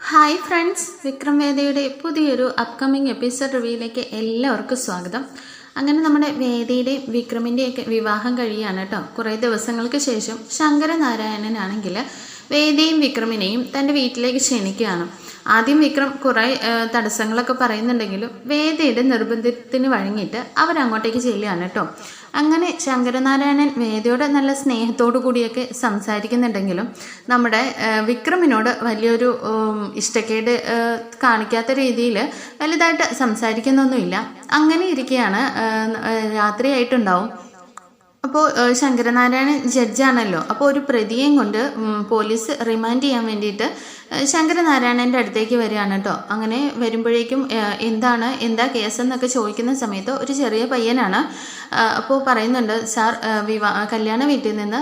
Hi friends, Vikram വേദയുടെ പുതിയൊരു upcoming episode റിവ്യൂയിലേക്ക് എല്ലാവർക്കും സ്വാഗതം. അങ്ങനെ നമ്മുടെ വേദയുടെയും വിക്രമിൻ്റെയൊക്കെ വിവാഹം കഴിയാണ് കേട്ടോ. കുറേ ദിവസങ്ങൾക്ക് ശേഷം ശങ്കരനാരായണനാണെങ്കിൽ വേദയും വിക്രമിനെയും തൻ്റെ വീട്ടിലേക്ക് ക്ഷണിക്കുകയാണ്. ആദ്യം വിക്രം കുറേ തടസ്സങ്ങളൊക്കെ പറയുന്നുണ്ടെങ്കിലും വേദയുടെ നിർബന്ധത്തിന് വഴങ്ങിയിട്ട് അവരങ്ങോട്ടേക്ക് ചെല്ലുകയാണ് കേട്ടോ. അങ്ങനെ ശങ്കരനാരായണൻ വേദയോട് നല്ല സ്നേഹത്തോടു കൂടിയൊക്കെ സംസാരിക്കുന്നുണ്ടെങ്കിലും നമ്മുടെ വിക്രമിനോട് വലിയൊരു ഇഷ്ടക്കേട് കാണിക്കാത്ത രീതിയിൽ വലുതായിട്ട് സംസാരിക്കുന്നൊന്നുമില്ല. അങ്ങനെ ഇരിക്കുകയാണ്. രാത്രിയായിട്ടുണ്ടാവും. അപ്പോൾ ശങ്കരനാരായണൻ ജഡ്ജാണല്ലോ. അപ്പോൾ ഒരു പ്രതിയെയും കൊണ്ട് പോലീസ് റിമാൻഡ് ചെയ്യാൻ വേണ്ടിയിട്ട് ശങ്കരനാരായണൻ്റെ അടുത്തേക്ക് വരികയാണ് കേട്ടോ. അങ്ങനെ വരുമ്പോഴേക്കും എന്താ കേസെന്നൊക്കെ ചോദിക്കുന്ന സമയത്ത് ഒരു ചെറിയ പയ്യനാണ്. അപ്പോൾ പറയുന്നുണ്ട്, സാർ കല്യാണ വീട്ടിൽ നിന്ന്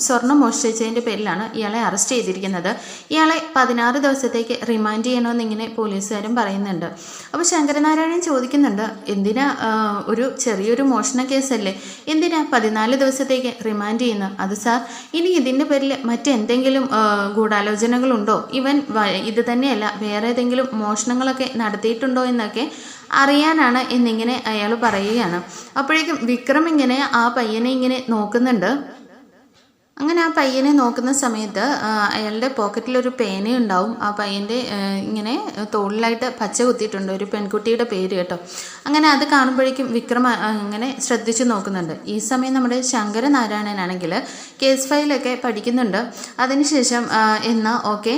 സ്വർണം മോഷ്ടിച്ചതിൻ്റെ പേരിലാണ് ഇയാളെ അറസ്റ്റ് ചെയ്തിരിക്കുന്നത്. ഇയാളെ 16 ദിവസത്തേക്ക് റിമാൻഡ് ചെയ്യണമെന്ന് ഇങ്ങനെ പോലീസുകാരും പറയുന്നുണ്ട്. അപ്പോൾ ശങ്കരനാരായണൻ ചോദിക്കുന്നുണ്ട്, എന്തിനാ ഒരു ചെറിയൊരു മോഷണ കേസല്ലേ, എന്തിനാ 14 ദിവസത്തേക്ക് റിമാൻഡ് ചെയ്യുന്നത്? അത് സാർ, ഇനി ഇതിൻ്റെ പേരിൽ മറ്റെന്തെങ്കിലും ഗൂഢാലോചനകളുണ്ടോ, ഇവൻ ഇത് തന്നെയല്ല വേറെ ഏതെങ്കിലും മോഷണങ്ങളൊക്കെ നടത്തിയിട്ടുണ്ടോ എന്നൊക്കെ അറിയാനാണ് എന്നിങ്ങനെ അയാൾ പറയുകയാണ്. അപ്പോഴേക്കും വിക്രം ഇങ്ങനെ ആ പയ്യനെ ഇങ്ങനെ നോക്കുന്നുണ്ട്. അങ്ങനെ ആ പയ്യനെ നോക്കുന്ന സമയത്ത് അയാളുടെ പോക്കറ്റിലൊരു പേനയുണ്ടാവും. ആ പയ്യൻ്റെ ഇങ്ങനെ തോളിലായിട്ട് പച്ച കുത്തിയിട്ടുണ്ട്, ഒരു പെൺകുട്ടിയുടെ പേര് കേട്ടോ. അങ്ങനെ അത് കാണുമ്പോഴേക്കും വിക്രം അങ്ങനെ ശ്രദ്ധിച്ചു നോക്കുന്നുണ്ട്. ഈ സമയം നമ്മുടെ ശങ്കരനാരായണനാണെങ്കിൽ കേസ് ഫയലൊക്കെ പഠിക്കുന്നുണ്ട്. അതിനുശേഷം എന്നാൽ ഓക്കെ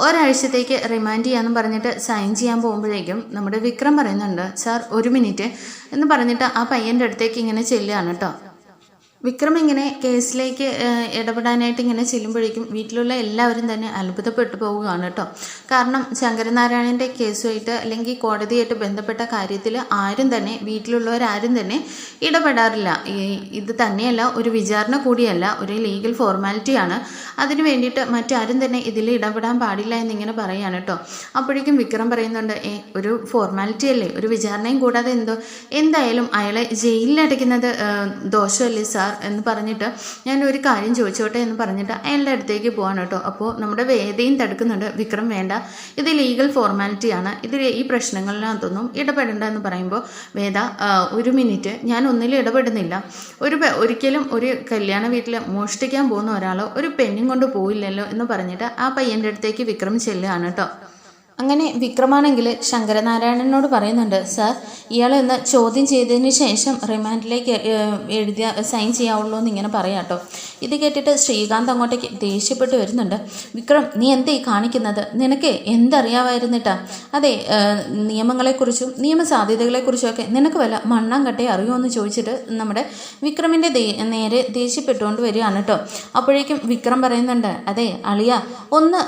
ഒരാഴ്ചത്തേക്ക് റിമാൻഡ് ചെയ്യാമെന്ന് പറഞ്ഞിട്ട് സൈൻ ചെയ്യാൻ പോകുമ്പോഴേക്കും നമ്മുടെ വിക്രം പറയുന്നുണ്ട്, സാർ 1 മിനിറ്റ് എന്ന് പറഞ്ഞിട്ട് ആ പയ്യൻ്റെ അടുത്തേക്ക് ഇങ്ങനെ ചെല്ലുകയാണ് കേട്ടോ. വിക്രം ഇങ്ങനെ കേസിലേക്ക് ഇടപെടാനായിട്ട് ഇങ്ങനെ ചെല്ലുമ്പോഴേക്കും വീട്ടിലുള്ള എല്ലാവരും തന്നെ അത്ഭുതപ്പെട്ടു പോവുകയാണ് കേട്ടോ. കാരണം ശങ്കരനാരായണൻ്റെ കേസുമായിട്ട് അല്ലെങ്കിൽ കോടതിയായിട്ട് ബന്ധപ്പെട്ട കാര്യത്തിൽ വീട്ടിലുള്ളവരാരും തന്നെ ഇടപെടാറില്ല. ഇത് തന്നെയല്ല, ഒരു വിചാരണ കൂടിയല്ല, ഒരു ലീഗൽ ഫോർമാലിറ്റിയാണ്. അതിന് വേണ്ടിയിട്ട് മറ്റാരും തന്നെ ഇതിൽ ഇടപെടാൻ പാടില്ല എന്നിങ്ങനെ പറയുകയാണ് കേട്ടോ. അപ്പോഴേക്കും വിക്രം പറയുന്നുണ്ട്, ഒരു ഫോർമാലിറ്റി അല്ലേ, ഒരു വിചാരണയും കൂടാതെ എന്തായാലും അയാളെ ജയിലിലടയ്ക്കുന്നത് ദോഷമല്ലേ സാർ എന്ന് പറഞ്ഞിട്ട് ഞാൻ ഒരു കാര്യം ചോദിച്ചോട്ടെ എന്ന് പറഞ്ഞിട്ട് അയാളുടെ അടുത്തേക്ക് പോവാണ് കേട്ടോ. അപ്പോൾ നമ്മുടെ വേദയും തടുക്കുന്നുണ്ട്, വിക്രം വേണ്ട, ഇത് ലീഗൽ ഫോർമാലിറ്റിയാണ്, ഈ പ്രശ്നങ്ങളിനകത്തൊന്നും ഇടപെടേണ്ട എന്ന് പറയുമ്പോൾ വേദ 1 മിനിറ്റ്, ഞാൻ ഒന്നിലും ഇടപെടുന്നില്ല. ഒരിക്കലും ഒരു കല്യാണ വീട്ടിൽ മോഷ്ടിക്കാൻ പോകുന്ന ഒരാൾ ഒരു പെണ്ണും കൊണ്ട് പോയില്ലല്ലോ എന്ന് പറഞ്ഞിട്ട് ആ പയ്യൻ്റെ അടുത്തേക്ക് വിക്രം ചെല്ലുകയാണ് കേട്ടോ. അങ്ങനെ വിക്രമാണെങ്കിൽ ശങ്കരനാരായണനോട് പറയുന്നുണ്ട്, സാർ ഇയാളെ ഒന്ന് ചോദ്യം ചെയ്തതിന് ശേഷം റിമാൻഡിലേക്ക് സൈൻ ചെയ്യാവുള്ളൂ എന്ന് ഇങ്ങനെ പറയാം കേട്ടോ. ഇത് കേട്ടിട്ട് ശ്രീകാന്ത് അങ്ങോട്ടേക്ക് ദേഷ്യപ്പെട്ട് വരുന്നുണ്ട്. വിക്രം, നീ എന്തേ കാണിക്കുന്നത്? നിനക്ക് എന്തറിയാമായിരുന്നിട്ടാ? അതെ, നിയമങ്ങളെക്കുറിച്ചും നിയമസാധ്യതകളെക്കുറിച്ചും ഒക്കെ നിനക്ക് വല്ല മണ്ണാങ്കട്ടയെ അറിയുമോ എന്ന് ചോദിച്ചിട്ട് നമ്മുടെ വിക്രമിൻ്റെ നേരെ ദേഷ്യപ്പെട്ടുകൊണ്ട് വരികയാണ് കേട്ടോ. അപ്പോഴേക്കും വിക്രം പറയുന്നുണ്ട്, അതെ അളിയ, ഒന്ന്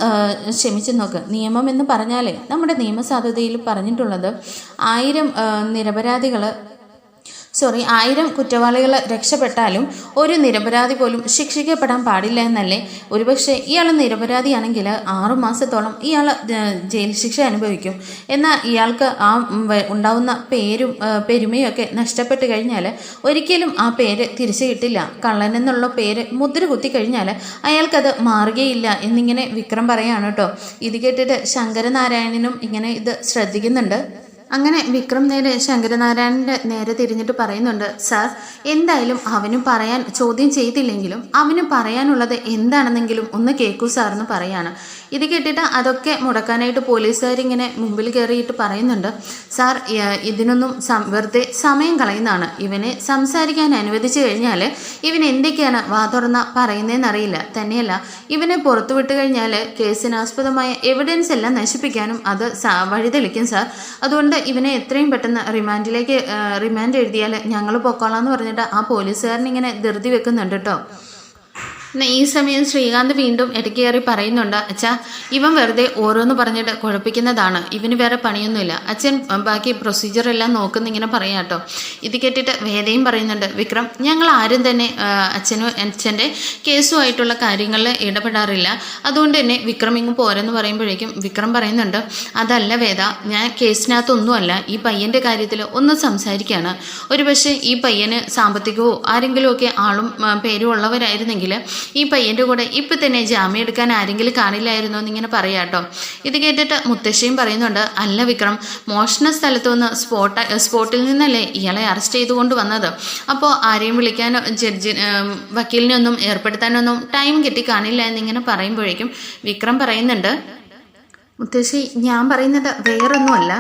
ക്ഷമിച്ചു നോക്ക്. നിയമം എന്ന് പറഞ്ഞാൽ നമ്മുടെ നിയമസാധ്യതയിൽ പറഞ്ഞിട്ടുള്ളത് 1000 കുറ്റവാളികൾ രക്ഷപ്പെട്ടാലും ഒരു നിരപരാധി പോലും ശിക്ഷിക്കപ്പെടാൻ പാടില്ല എന്നല്ലേ. ഒരുപക്ഷെ ഇയാൾ നിരപരാധിയാണെങ്കിൽ 6 മാസത്തോളം ഇയാൾ ജയിൽ ശിക്ഷ അനുഭവിക്കും. എന്നാൽ ഇയാൾക്ക് ആ ഉണ്ടാവുന്ന പെരുമയും ഒക്കെ നഷ്ടപ്പെട്ട് കഴിഞ്ഞാൽ ഒരിക്കലും ആ പേര് തിരിച്ചു കിട്ടില്ല. കള്ളനെന്നുള്ള പേര് മുദ്ര കുത്തി കഴിഞ്ഞാൽ അയാൾക്കത് മാറുകയില്ല എന്നിങ്ങനെ വിക്രം പറയാണ് കേട്ടോ. ഇത് കേട്ടിട്ട് ശങ്കരനാരായണനും ഇങ്ങനെ ഇത് ശ്രദ്ധിക്കുന്നുണ്ട്. അങ്ങനെ വിക്രം നേരെ ശങ്കരനാരായണൻ്റെ നേരെ തിരിഞ്ഞിട്ട് പറയുന്നുണ്ട്, സാർ എന്തായാലും ചോദ്യം ചെയ്തില്ലെങ്കിലും അവന് പറയാനുള്ളത് എന്താണെന്നെങ്കിലും ഒന്ന് കേൾക്കൂ സാർ എന്ന് പറയാണ്. ഇത് കേട്ടിട്ട് അതൊക്കെ മുടക്കാനായിട്ട് പോലീസുകാരിങ്ങനെ മുമ്പിൽ കയറിയിട്ട് പറയുന്നുണ്ട്, സാർ ഇതിനൊന്നും വെറുതെ സമയം കളയുന്നതാണ്. ഇവനെ സംസാരിക്കാൻ അനുവദിച്ചു കഴിഞ്ഞാൽ ഇവൻ എന്തൊക്കെയാണ് വാ തുറന്ന പറയുന്നതെന്നറിയില്ല. തന്നെയല്ല, ഇവനെ പുറത്തു വിട്ട് കഴിഞ്ഞാൽ കേസിനാസ്പദമായ എവിഡൻസ് എല്ലാം നശിപ്പിക്കാനും അത് വഴിതെളിക്കും സാർ. അതുകൊണ്ട് ഇവനെ എത്രയും പെട്ടെന്ന് റിമാൻഡ് എഴുതിയാൽ ഞങ്ങൾ പൊക്കോളാം എന്ന് പറഞ്ഞിട്ട് ആ പോലീസുകാരൻ ഇങ്ങനെ ധൃതി വെക്കുന്നുണ്ട് കേട്ടോ. ഈ സമയം ശ്രീകാന്ത് വീണ്ടും ഇടയ്ക്ക് കയറി പറയുന്നുണ്ട്, അച്ഛാ ഇവൻ വെറുതെ ഓരോന്ന് പറഞ്ഞിട്ട് കുഴപ്പിക്കുന്നതാണ്, ഇവന് വേറെ പണിയൊന്നുമില്ല. അച്ഛൻ ബാക്കി പ്രൊസീജിയർ എല്ലാം നോക്കുന്നിങ്ങനെ പറയാം കേട്ടോ. ഇത് കേട്ടിട്ട് വേദയും പറയുന്നുണ്ട്, വിക്രം ഞങ്ങൾ ആരും തന്നെ അച്ഛൻ്റെ കേസുമായിട്ടുള്ള കാര്യങ്ങളിൽ ഇടപെടാറില്ല. അതുകൊണ്ട് തന്നെ വിക്രം ഇങ്ങ് പോരെന്ന് പറയുമ്പോഴേക്കും വിക്രം പറയുന്നുണ്ട്, അതല്ല വേദ, ഞാൻ കേസിനകത്തൊന്നുമല്ല, ഈ പയ്യൻ്റെ കാര്യത്തിൽ ഒന്ന് സംസാരിക്കുകയാണ്. ഒരുപക്ഷെ ഈ പയ്യന് സാമ്പത്തികമോ ആരെങ്കിലുമൊക്കെ ആളും പേരും ഉള്ളവരായിരുന്നെങ്കിൽ ഈ പയ്യൻ്റെ കൂടെ ഇപ്പം തന്നെ ജാമ്യം എടുക്കാൻ ആരെങ്കിലും കാണില്ലായിരുന്നോ എന്നിങ്ങനെ പറയാട്ടോ. ഇത് കേട്ടിട്ട് മുത്തശ്ശിയും പറയുന്നുണ്ട്, അല്ല വിക്രം, മോഷണ സ്ഥലത്തു നിന്ന് സ്പോട്ടിൽ നിന്നല്ലേ ഇയാളെ അറസ്റ്റ് ചെയ്തുകൊണ്ട് വന്നത്. അപ്പോൾ ആരെയും വിളിക്കാനോ വക്കീലിനൊന്നും ഏർപ്പെടുത്താനൊന്നും ടൈം കിട്ടി കാണില്ല എന്നിങ്ങനെ പറയുമ്പോഴേക്കും വിക്രം പറയുന്നുണ്ട്, മുത്തശ്ശി ഞാൻ പറയുന്നത് വേറൊന്നുമല്ല,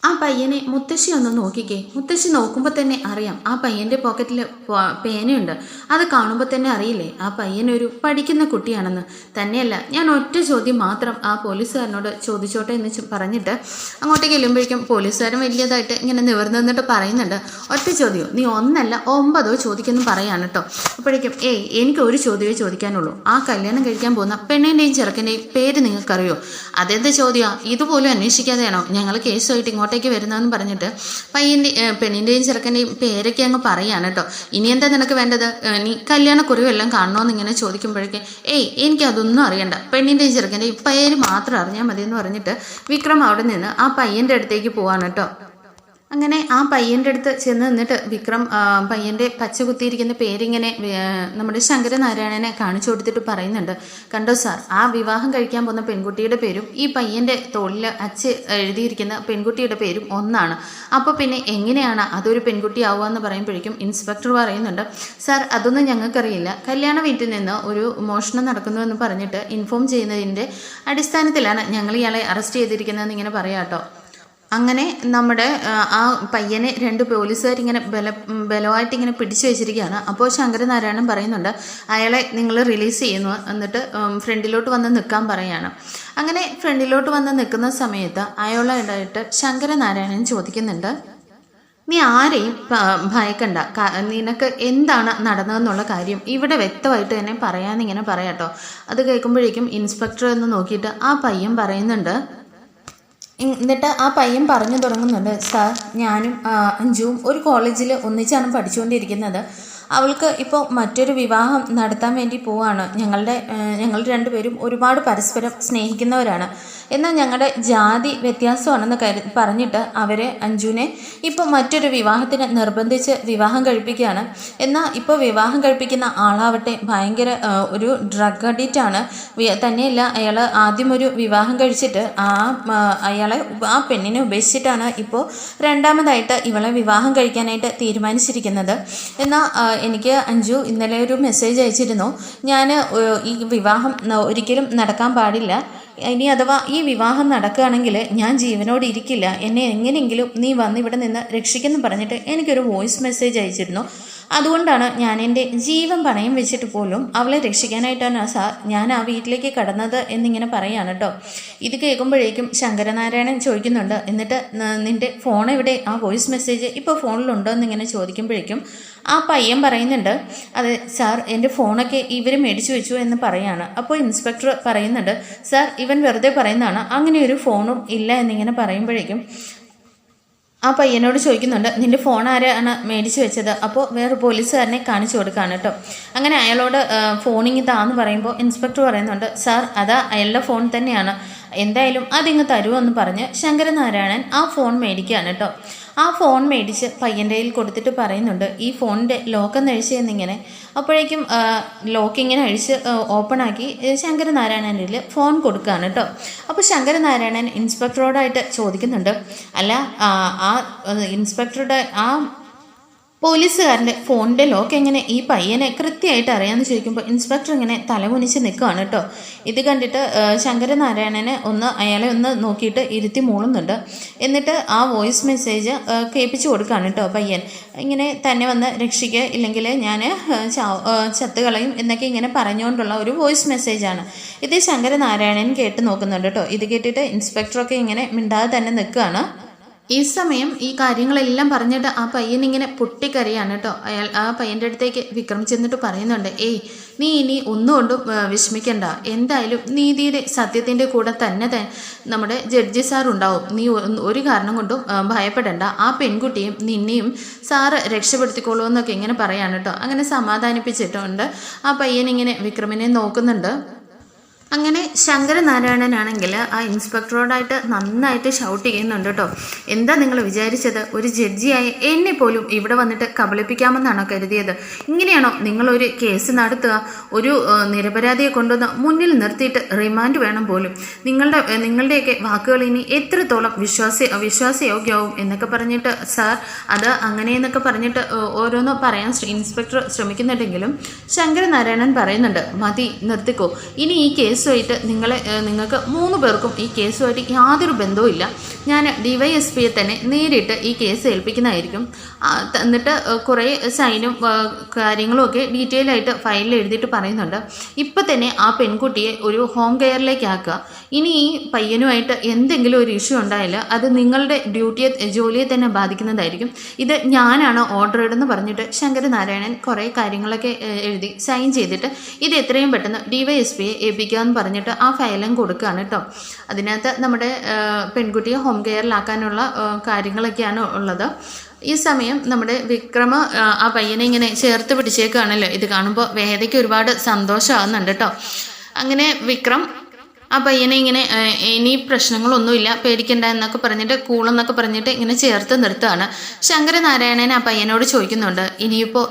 ആ പയ്യനെ മുത്തശ്ശി ഒന്ന് നോക്കിക്കേ. മുത്തശ്ശി നോക്കുമ്പോൾ തന്നെ അറിയാം ആ പയ്യൻ്റെ പോക്കറ്റിൽ പേനയുണ്ട്. അത് കാണുമ്പോൾ തന്നെ അറിയില്ലേ ആ പയ്യനൊരു പഠിക്കുന്ന കുട്ടിയാണെന്ന്. തന്നെയല്ല, ഞാൻ ഒറ്റ ചോദ്യം മാത്രം ആ പോലീസുകാരനോട് ചോദിച്ചോട്ടെ എന്ന് പറഞ്ഞിട്ട് അങ്ങോട്ടേക്ക് ചെല്ലുമ്പോഴേക്കും പോലീസുകാരൻ വലിയതായിട്ട് ഇങ്ങനെ നിവർന്നു നിന്നിട്ട് പറയുന്നുണ്ട്, ഒറ്റ ചോദ്യമോ, നീ 1 അല്ല 9 ചോദിക്കുന്നു പറയാണ് കേട്ടോ. അപ്പോഴേക്കും എനിക്ക് ഒരു ചോദ്യമേ ചോദിക്കാനുള്ളൂ, ആ കല്യാണം കഴിക്കാൻ പോകുന്ന പെണ്ണിൻ്റെയും ചെറുക്കൻ്റെയും പേര് നിങ്ങൾക്കറിയോ? അതെന്താ ചോദ്യമാണ്? ഇതുപോലും അന്വേഷിക്കാതെയാണോ ഞങ്ങൾ കേസുമായിട്ട് ഇങ്ങോട്ടേക്ക് വരുന്നതെന്ന് പറഞ്ഞിട്ട് പെണ്ണിൻ്റെയും ചെറുക്കൻ്റെയും പേരൊക്കെ അങ്ങ് പറയാണ് കേട്ടോ. ഇനി എന്താ നിനക്ക് വേണ്ടത്? നീ കല്യാണക്കുറിവെല്ലാം കാണണമെന്ന് ഇങ്ങനെ ചോദിക്കുമ്പോഴേക്കും എനിക്കതൊന്നും അറിയണ്ട, പെണ്ണിൻ്റെയും ചെറുക്കൻ്റെയും പേര് മാത്രം അറിഞ്ഞാൽ മതി എന്ന് പറഞ്ഞിട്ട് വിക്രം അവിടെ നിന്ന് ആ പയ്യൻ്റെ അടുത്തേക്ക് പോവാണ് കേട്ടോ. അങ്ങനെ ആ പയ്യൻ്റെ അടുത്ത് ചെന്ന് നിന്നിട്ട് വിക്രം പയ്യൻ്റെ പച്ച കുത്തിയിരിക്കുന്ന പേരിങ്ങനെ നമ്മുടെ ശങ്കരനാരായണനെ കാണിച്ചു കൊടുത്തിട്ട് പറയുന്നുണ്ട്, കണ്ടോ സാർ, ആ വിവാഹം കഴിക്കാൻ പോകുന്ന പെൺകുട്ടിയുടെ പേരും ഈ പയ്യൻ്റെ തോളിൽ എഴുതിയിരിക്കുന്ന പെൺകുട്ടിയുടെ പേരും ഒന്നാണ്. അപ്പോൾ പിന്നെ എങ്ങനെയാണ് അതൊരു പെൺകുട്ടി ആവുക എന്ന് പറയുമ്പോഴേക്കും ഇൻസ്പെക്ടർ പറയുന്നുണ്ട്, സാർ അതൊന്നും ഞങ്ങൾക്കറിയില്ല, കല്യാണ വീട്ടിൽ നിന്ന് ഒരു മോഷണം നടക്കുന്നു എന്ന് പറഞ്ഞിട്ട് ഇൻഫോം ചെയ്യുന്നതിൻ്റെ അടിസ്ഥാനത്തിലാണ് ഞങ്ങൾ ഇയാളെ അറസ്റ്റ് ചെയ്തിരിക്കുന്നതെന്ന് ഇങ്ങനെ പറയാം കേട്ടോ. അങ്ങനെ നമ്മുടെ ആ പയ്യനെ 2 പോലീസുകാരിങ്ങനെ ബലമായിട്ട് ഇങ്ങനെ പിടിച്ചു വെച്ചിരിക്കുകയാണ്. അപ്പോൾ ശങ്കരനാരായണൻ പറയുന്നുണ്ട്, അയാളെ നിങ്ങൾ റിലീസ് ചെയ്യുന്നു, എന്നിട്ട് ഫ്രണ്ടിലോട്ട് വന്ന് നിൽക്കാൻ പറയാണ്. അങ്ങനെ ഫ്രണ്ടിലോട്ട് വന്ന് നിൽക്കുന്ന സമയത്ത് അയാളായിട്ട് ശങ്കരനാരായണൻ ചോദിക്കുന്നുണ്ട്, നീ ആരെയും ഭയക്കണ്ട, നിനക്ക് എന്താണ് നടന്നതെന്നുള്ള കാര്യം ഇവിടെ വ്യക്തമായിട്ട് തന്നെ പറയാമെന്നിങ്ങനെ പറയാട്ടോ. അത് കേൾക്കുമ്പോഴേക്കും ഇൻസ്പെക്ടർ എന്ന് നോക്കിയിട്ട് ആ പയ്യൻ പറയുന്നുണ്ട്, എന്നിട്ട് ആ പയ്യൻ പറഞ്ഞു തുടങ്ങുന്നുണ്ട്, സാർ ഞാനും അഞ്ജുവും ഒരു കോളേജിൽ ഒന്നിച്ചാണ് പഠിച്ചുകൊണ്ടിരിക്കുന്നത്. അവൾക്ക് ഇപ്പോൾ മറ്റൊരു വിവാഹം നടത്താൻ വേണ്ടി പോവാണ്. ഞങ്ങൾ 2 പേരും ഒരുപാട് പരസ്പരം സ്നേഹിക്കുന്നവരാണ്. എന്നാൽ ഞങ്ങളുടെ ജാതി വ്യത്യാസമാണെന്ന് പറഞ്ഞിട്ട് അവർ അഞ്ജുവിനെ ഇപ്പോൾ മറ്റൊരു വിവാഹത്തിന് നിർബന്ധിച്ച് വിവാഹം കഴിപ്പിക്കുകയാണ്. എന്നാൽ ഇപ്പോൾ വിവാഹം കഴിപ്പിക്കുന്ന ആളാവട്ടെ ഭയങ്കര ഒരു ഡ്രഗ് അഡിക്റ്റാണ്. തന്നെയല്ല, അയാൾ ആദ്യം ഒരു വിവാഹം കഴിച്ചിട്ട് ആ പെണ്ണിനെ ഉപേക്ഷിച്ചിട്ടാണ് ഇപ്പോൾ രണ്ടാമതായിട്ട് ഇവളെ വിവാഹം കഴിക്കാനായിട്ട് തീരുമാനിച്ചിരിക്കുന്നത്. എന്നാൽ എനിക്ക് അഞ്ജു ഇന്നലെ ഒരു മെസ്സേജ് അയച്ചിരുന്നു, ഞാൻ ഈ വിവാഹം ഒരിക്കലും നടക്കാൻ പാടില്ല, ഇനി അഥവാ ഈ വിവാഹം നടക്കുകയാണെങ്കിൽ ഞാൻ ജീവനോട് ഇരിക്കില്ല, എന്നെ എങ്ങനെയെങ്കിലും നീ വന്ന് ഇവിടെ നിന്ന് രക്ഷിക്കുന്നു പറഞ്ഞിട്ട് എനിക്കൊരു വോയിസ് മെസ്സേജ് അയച്ചിരുന്നു. അതുകൊണ്ടാണ് ഞാൻ എൻ്റെ ജീവൻ പണയം വെച്ചിട്ട് പോലും അവളെ രക്ഷിക്കാനായിട്ടാണ് സാർ ഞാൻ ആ വീട്ടിലേക്ക് കടന്നത് എന്നിങ്ങനെ പറയാണ് കേട്ടോ. ഇത് കേൾക്കുമ്പോഴേക്കും ശങ്കരനാരായണൻ ചോദിക്കുന്നുണ്ട്, എന്നിട്ട് നിൻ്റെ ഫോൺ എവിടെ? ആ വോയിസ് മെസ്സേജ് ഇപ്പോൾ ഫോണിലുണ്ടോ എന്നിങ്ങനെ ചോദിക്കുമ്പോഴേക്കും ആ പയ്യൻ പറയുന്നുണ്ട്, അതെ സാർ, എൻ്റെ ഫോണൊക്കെ ഇവർ മേടിച്ചു വെച്ചു എന്ന് പറയാണ്. അപ്പോൾ ഇൻസ്പെക്ടർ പറയുന്നുണ്ട്, സാർ ഇവൻ വെറുതെ പറയുന്നതാണ്, അങ്ങനെ ഒരു ഫോണും ഇല്ല എന്നിങ്ങനെ പറയുമ്പോഴേക്കും ആ പയ്യനോട് ചോദിക്കുന്നുണ്ട്, നിൻ്റെ ഫോൺ ആരാണ് മേടിച്ചു വെച്ചത്? അപ്പോൾ വേറെ പോലീസുകാരനെ കാണിച്ചു കൊടുക്കുകയാണ് കേട്ടോ. അങ്ങനെ അയാളോട് ഫോണിങ് താന്ന് പറയുമ്പോൾ ഇൻസ്പെക്ടർ പറയുന്നുണ്ട്, സാർ അതാ അയാളുടെ ഫോൺ തന്നെയാണ്, എന്തായാലും അതിങ്ങ് തരുമെന്ന് പറഞ്ഞ് ശങ്കരനാരായണൻ ആ ഫോൺ മേടിക്കുകയാണ് കേട്ടോ. ആ ഫോൺ മേടിച്ച് പയ്യൻ്റെ കയ്യിൽ കൊടുത്തിട്ട് പറയുന്നുണ്ട്, ഈ ഫോണിൻ്റെ ലോക്കൊന്ന് അഴിച്ചെന്നിങ്ങനെ. അപ്പോഴേക്കും ലോക്കിങ്ങനെ അഴിച്ച് ഓപ്പണാക്കി ശങ്കരനാരായണനിൽ ഫോൺ കൊടുക്കുകയാണ് കേട്ടോ. അപ്പോൾ ശങ്കരനാരായണൻ ഇൻസ്പെക്ടറോടായിട്ട് ചോദിക്കുന്നുണ്ട്, അല്ല ആ ഇൻസ്പെക്ടറുടെ ആ പോലീസുകാരൻ്റെ ഫോണിൻ്റെ ലോക്ക് എങ്ങനെ ഈ പയ്യനെ കൃത്യമായിട്ട് അറിയാമെന്ന് ചോദിക്കുമ്പോൾ ഇൻസ്പെക്ടർ ഇങ്ങനെ തലകുനിച്ച് നിൽക്കുകയാണ് കേട്ടോ. ഇത് കണ്ടിട്ട് ശങ്കരനാരായണനെ അയാളെ ഒന്ന് നോക്കിയിട്ട് ഇരുത്തി മൂളുന്നുണ്ട്. എന്നിട്ട് ആ വോയിസ് മെസ്സേജ് കേൾപ്പിച്ച് കൊടുക്കുകയാണ് കേട്ടോ പയ്യൻ. ഇങ്ങനെ തന്നെ വന്ന് രക്ഷിക്കുക, ഇല്ലെങ്കിൽ ഞാൻ ചത്തുകളയും എന്നൊക്കെ ഇങ്ങനെ പറഞ്ഞുകൊണ്ടുള്ള ഒരു വോയിസ് മെസ്സേജാണ്. ഇത് ശങ്കരനാരായണൻ കേട്ട് നോക്കുന്നുണ്ട് കേട്ടോ. ഇത് കേട്ടിട്ട് ഇൻസ്പെക്ടറൊക്കെ ഇങ്ങനെ മിണ്ടാതെ തന്നെ നിൽക്കുകയാണ്. ഈ സമയം ഈ കാര്യങ്ങളെല്ലാം പറഞ്ഞിട്ട് ആ പയ്യൻ ഇങ്ങനെ പൊട്ടിക്കരയാണ് കേട്ടോ. ആ പയ്യൻ്റെ അടുത്തേക്ക് വിക്രം ചെന്നിട്ട് പറയുന്നുണ്ട്, നീ ഇനി ഒന്നുകൊണ്ടും വിഷമിക്കണ്ട, എന്തായാലും നീതിയുടെ സത്യത്തിൻ്റെ കൂടെ തന്നെ നമ്മുടെ ജഡ്ജി സാർ ഉണ്ടാവും, നീ ഒരു കാരണം കൊണ്ടും ഭയപ്പെടേണ്ട, ആ പെൺകുട്ടിയും നിന്നെയും സാറ് രക്ഷപ്പെടുത്തിക്കോളൂ എന്നൊക്കെ ഇങ്ങനെ പറയാണ് കേട്ടോ. അങ്ങനെ സമാധാനിപ്പിച്ചിട്ടുണ്ട്. ആ പയ്യൻ ഇങ്ങനെ വിക്രമിനെ നോക്കുന്നുണ്ട്. അങ്ങനെ ശങ്കരനാരായണനാണെങ്കിൽ ആ ഇൻസ്പെക്ടറോടായിട്ട് നന്നായിട്ട് ഷൗട്ട് ചെയ്യുന്നുണ്ട് കേട്ടോ. എന്താ നിങ്ങൾ വിചാരിച്ചത്? ഒരു ജഡ്ജിയായി എന്നെ പോലും ഇവിടെ വന്നിട്ട് കബളിപ്പിക്കാമെന്നാണോ കരുതിയത്? ഇങ്ങനെയാണോ നിങ്ങളൊരു കേസ് നടത്തുക? ഒരു നിരപരാധിയെ കൊണ്ടുവന്ന് മുന്നിൽ നിർത്തിയിട്ട് റിമാൻഡ് വേണം പോലും. നിങ്ങളുടെയൊക്കെ വാക്കുകൾ ഇനി എത്രത്തോളം വിശ്വാസയോഗ്യമാവും എന്നൊക്കെ പറഞ്ഞിട്ട് സാർ അത് അങ്ങനെയെന്നൊക്കെ പറഞ്ഞിട്ട് ഓരോന്ന് പറയാൻ ഇൻസ്പെക്ടർ ശ്രമിക്കുന്നുണ്ടെങ്കിലും ശങ്കരനാരായണൻ പറയുന്നുണ്ട്, മതി, നിർത്തിക്കോ. ഇനി ഈ കേസുമായിട്ട് നിങ്ങൾക്ക് 3 പേർക്കും ഈ കേസുമായിട്ട് യാതൊരു ബന്ധവും ഇല്ല. ഞാൻ DYSPയെ തന്നെ നേരിട്ട് ഈ കേസ് ഏൽപ്പിക്കുന്നതായിരിക്കും. എന്നിട്ട് കുറേ സൈനും കാര്യങ്ങളും ഒക്കെ ഡീറ്റെയിൽ ആയിട്ട് ഫയലിൽ എഴുതിയിട്ട് പറയുന്നുണ്ട്. ഇപ്പം തന്നെ ആ പെൺകുട്ടിയെ ഒരു ഹോം കെയറിലേക്ക് ആക്കുക. ഇനി ഈ പയ്യനുമായിട്ട് എന്തെങ്കിലും ഒരു ഇഷ്യൂ ഉണ്ടായാൽ അത് നിങ്ങളുടെ ജോലിയെ തന്നെ ബാധിക്കുന്നതായിരിക്കും. ഇത് ഞാനാണ് ഓർഡർ ഇടുന്ന് പറഞ്ഞിട്ട് ശങ്കരനാരായണൻ കുറേ കാര്യങ്ങളൊക്കെ എഴുതി സൈൻ ചെയ്തിട്ട് ഇത് എത്രയും പെട്ടെന്ന് DYSPയെ ഏൽപ്പിക്കാമെന്ന് പറഞ്ഞിട്ട് ആ ഫയലും കൊടുക്കുകയാണ് കേട്ടോ. അതിനകത്ത് നമ്മുടെ പെൺകുട്ടിയെ ഹോം കെയറിലാക്കാനുള്ള കാര്യങ്ങളൊക്കെയാണ് ഉള്ളത്. ഈ സമയം നമ്മുടെ വിക്രമ ആ പയ്യനെ ഇങ്ങനെ ചേർത്ത് പിടിച്ചേക്കാണല്ലോ. ഇത് കാണുമ്പോൾ വേദയ്ക്ക് ഒരുപാട് സന്തോഷമാകുന്നുണ്ട് കേട്ടോ. അങ്ങനെ വിക്രം ആ പയ്യനെ ഇങ്ങനെ ഇനി പ്രശ്നങ്ങളൊന്നുമില്ല, പേടിക്കണ്ട എന്നൊക്കെ പറഞ്ഞിട്ട് കൂളെന്നൊക്കെ പറഞ്ഞിട്ട് ഇങ്ങനെ ചേർത്ത് നിർത്തുകയാണ്. ശങ്കരനാരായണൻ ആ പയ്യനോട് ചോദിക്കുന്നുണ്ട്, ഇനിയിപ്പോൾ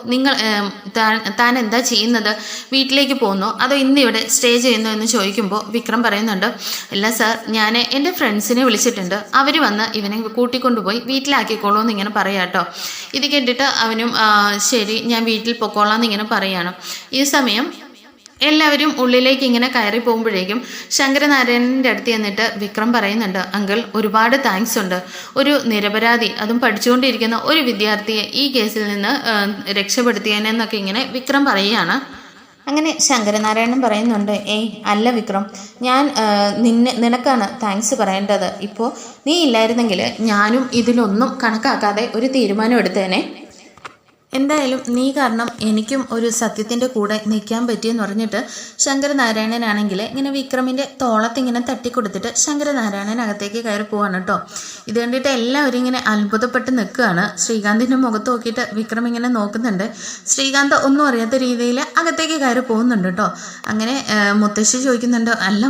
താൻ എന്താ ചെയ്യുന്നത്? വീട്ടിലേക്ക് പോകുന്നോ അതോ ഇന്ന് ഇവിടെ സ്റ്റേ ചെയ്യുന്നോ എന്ന് ചോദിക്കുമ്പോൾ വിക്രം പറയുന്നുണ്ട്, അല്ല സാർ, ഞാൻ എൻ്റെ ഫ്രണ്ട്സിനെ വിളിച്ചിട്ടുണ്ട്, അവർ വന്ന് ഇവനെ കൂട്ടിക്കൊണ്ടുപോയി വീട്ടിലാക്കിക്കോളൂ എന്നിങ്ങനെ പറയാം കേട്ടോ. ഇത് കേട്ടിട്ട് അവനും ശരി, ഞാൻ വീട്ടിൽ പൊക്കോളാം എന്നിങ്ങനെ പറയുകയാണ്. ഈ സമയം എല്ലാവരും ഉള്ളിലേക്ക് ഇങ്ങനെ കയറി പോകുമ്പോഴേക്കും ശങ്കരനാരായണൻ്റെ അടുത്ത് ചെന്നിട്ട് വിക്രം പറയുന്നുണ്ട്, അങ്കിൾ, ഒരുപാട് താങ്ക്സ് ഉണ്ട്. ഒരു നിരപരാധി, അതും പഠിച്ചുകൊണ്ടിരിക്കുന്ന ഒരു വിദ്യാർത്ഥിയെ ഈ കേസിൽ നിന്ന് രക്ഷപ്പെടുത്തിയതിനെന്നൊക്കെ ഇങ്ങനെ വിക്രം പറയുകയാണ്. അങ്ങനെ ശങ്കരനാരായണൻ പറയുന്നുണ്ട്, ഏയ് അല്ല വിക്രം, ഞാൻ നിനക്കാണ് താങ്ക്സ് പറയേണ്ടത്. ഇപ്പോൾ നീ ഇല്ലായിരുന്നെങ്കിൽ ഞാനും ഇതിലൊന്നും കണക്കാക്കാതെ ഒരു തീരുമാനം എടുത്തേനെ. എന്തായാലും നീ കാരണം എനിക്കും ഒരു സത്യത്തിൻ്റെ കൂടെ നിൽക്കാൻ പറ്റിയെന്ന് പറഞ്ഞിട്ട് ശങ്കരനാരായണനാണെങ്കിൽ ഇങ്ങനെ വിക്രമിൻ്റെ തോളത്തിങ്ങനെ തട്ടിക്കൊടുത്തിട്ട് ശങ്കരനാരായണൻ അകത്തേക്ക് കയറി പോവാണ് കേട്ടോ. ഇത് കണ്ടിട്ട് എല്ലാവരും ഇങ്ങനെ അത്ഭുതപ്പെട്ട് നിൽക്കുകയാണ്. ശ്രീകാന്തിൻ്റെ മുഖത്ത് നോക്കിയിട്ട് വിക്രം ഇങ്ങനെ നോക്കുന്നുണ്ട്. ശ്രീകാന്ത് ഒന്നും അറിയാത്ത രീതിയിൽ അകത്തേക്ക് കയറി പോകുന്നുണ്ട് കേട്ടോ. അങ്ങനെ മുത്തശ്ശി ചോദിക്കുന്നുണ്ട്, അല്ല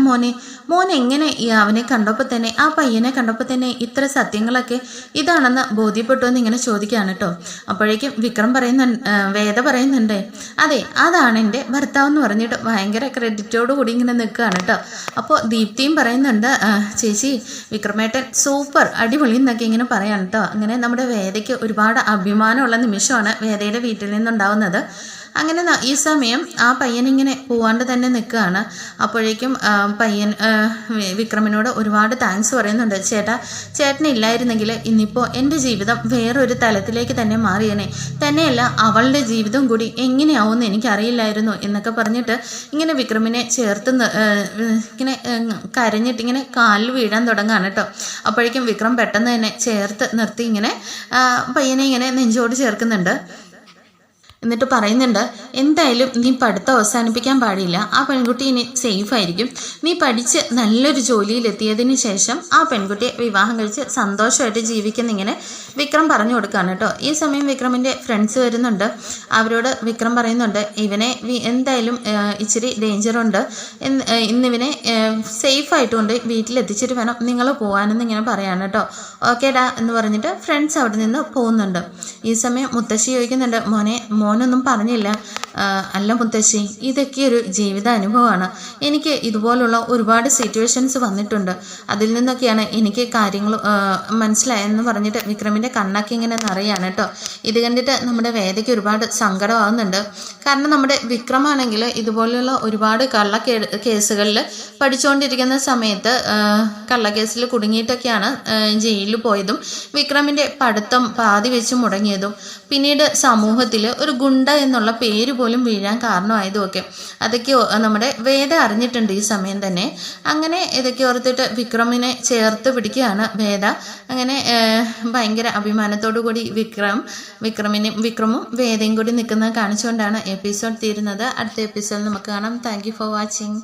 മോൻ എങ്ങനെ അവനെ കണ്ടപ്പോൾ തന്നെ, ആ പയ്യനെ കണ്ടപ്പോൾ തന്നെ ഇത്ര സത്യങ്ങളൊക്കെ ഇതാണെന്ന് ബോധ്യപ്പെട്ടു എന്ന് ഇങ്ങനെ ചോദിക്കുകയാണ് കേട്ടോ. അപ്പോഴേക്കും വിക്രം വേദ പറയുന്നുണ്ട്, അതെ, അതാണ് എൻ്റെ ഭർത്താവ് എന്ന് പറഞ്ഞിട്ട് ഭയങ്കര ക്രെഡിറ്റോട് കൂടി ഇങ്ങനെ നിൽക്കുകയാണ് കേട്ടോ. അപ്പോൾ ദീപ്തിയും പറയുന്നുണ്ട്, ചേച്ചി, വിക്രമേട്ടൻ സൂപ്പർ, അടിപൊളി എന്നൊക്കെ ഇങ്ങനെ പറയാൻ കേട്ടോ. അങ്ങനെ നമ്മുടെ വേദയ്ക്ക് ഒരുപാട് അഭിമാനമുള്ള നിമിഷമാണ് വേദയുടെ വീട്ടിൽ നിന്നുണ്ടാവുന്നത്. അങ്ങനെ ഈ സമയം ആ പയ്യനിങ്ങനെ പോവാണ്ട് തന്നെ നിൽക്കുകയാണ്. അപ്പോഴേക്കും പയ്യൻ വിക്രമിനോട് ഒരുപാട് താങ്ക്സ് പറയുന്നുണ്ട്. ചേട്ടനില്ലായിരുന്നെങ്കിൽ ഇന്നിപ്പോൾ എൻ്റെ ജീവിതം വേറൊരു തലത്തിലേക്ക് തന്നെ മാറിയേനെ. തന്നെയല്ല, അവളുടെ ജീവിതം കൂടി എങ്ങനെയാവുമെന്ന് എനിക്കറിയില്ലായിരുന്നു എന്നൊക്കെ പറഞ്ഞിട്ട് ഇങ്ങനെ വിക്രമിനെ ചേർത്ത് ഇങ്ങനെ കരഞ്ഞിട്ട് ഇങ്ങനെ കാലിൽ വീഴാൻ തുടങ്ങുകയാണ് കേട്ടോ. അപ്പോഴേക്കും വിക്രം പെട്ടെന്ന് തന്നെ ചേർത്ത് നിർത്തി ഇങ്ങനെ പയ്യനെ ഇങ്ങനെ നെഞ്ചോട് ചേർക്കുന്നുണ്ട്. എന്നിട്ട് പറയുന്നുണ്ട്, എന്തായാലും നീ പഠിത്തം അവസാനിപ്പിക്കാൻ പാടില്ല. ആ പെൺകുട്ടി ഇനി സേഫ് ആയിരിക്കും. നീ പഠിച്ച് നല്ലൊരു ജോലിയിലെത്തിയതിന് ശേഷം ആ പെൺകുട്ടിയെ വിവാഹം കഴിച്ച് സന്തോഷമായിട്ട് ജീവിക്കുന്നിങ്ങനെ വിക്രം പറഞ്ഞു കൊടുക്കുകയാണ് കേട്ടോ. ഈ സമയം വിക്രമിൻ്റെ ഫ്രണ്ട്സ് വരുന്നുണ്ട്. അവരോട് വിക്രം പറയുന്നുണ്ട്, ഇവനെ എന്തായാലും ഇച്ചിരി ഡേഞ്ചറുണ്ട്, ഇന്നിവനെ സേഫായിട്ടുകൊണ്ട് വീട്ടിലെത്തിച്ചിട്ട് വേണം നിങ്ങൾ പോകാനെന്ന് ഇങ്ങനെ പറയാണ് കേട്ടോ. ഓക്കേടാ എന്ന് പറഞ്ഞിട്ട് ഫ്രണ്ട്സ് അവിടെ നിന്ന് പോകുന്നുണ്ട്. ഈ സമയം മുത്തശ്ശി ചോദിക്കുന്നുണ്ട്, മോനൊന്നും പറഞ്ഞില്ല. അല്ല മുത്തശ്ശി, ഇതൊക്കെ ഒരു ജീവിതാനുഭവമാണ്. എനിക്ക് ഇതുപോലുള്ള ഒരുപാട് സിറ്റുവേഷൻസ് വന്നിട്ടുണ്ട്. അതിൽ നിന്നൊക്കെയാണ് എനിക്ക് കാര്യങ്ങൾ മനസ്സിലായെന്ന് പറഞ്ഞിട്ട് വിക്രമിൻ്റെ കണ്ണൊക്കെ ഇങ്ങനെ നിറയാണ് കേട്ടോ. ഇത് കണ്ടിട്ട് നമ്മുടെ വേദയ്ക്ക് ഒരുപാട് സങ്കടമാകുന്നുണ്ട്. കാരണം നമ്മുടെ വിക്രമാണെങ്കിൽ ഇതുപോലെയുള്ള ഒരുപാട് കേസുകളിൽ പഠിച്ചുകൊണ്ടിരിക്കുന്ന സമയത്ത് കള്ളക്കേസിൽ കുടുങ്ങിയിട്ടൊക്കെയാണ് ജയിലിൽ പോയതും വിക്രമിൻ്റെ പഠിത്തം പാതി വെച്ച് മുടങ്ങിയതും പിന്നീട് സമൂഹത്തിൽ ഒരു ഗുണ്ട എന്നുള്ള പേര് പോലും വീഴാൻ കാരണമായതുമൊക്കെ അതൊക്കെ നമ്മുടെ വേദ അറിഞ്ഞിട്ടുണ്ട് ഈ സമയം തന്നെ. അങ്ങനെ ഇതൊക്കെ ഓർത്തിട്ട് വിക്രമിനെ ചേർത്ത് പിടിക്കുകയാണ് വേദ. അങ്ങനെ ഭയങ്കര അഭിമാനത്തോടു കൂടി വിക്രമും വേദയും കൂടി നിൽക്കുന്നത് കാണിച്ചുകൊണ്ടാണ് എപ്പിസോഡ് തീരുന്നത്. അടുത്ത എപ്പിസോഡ് നമുക്ക് കാണാം. Thank you for watching.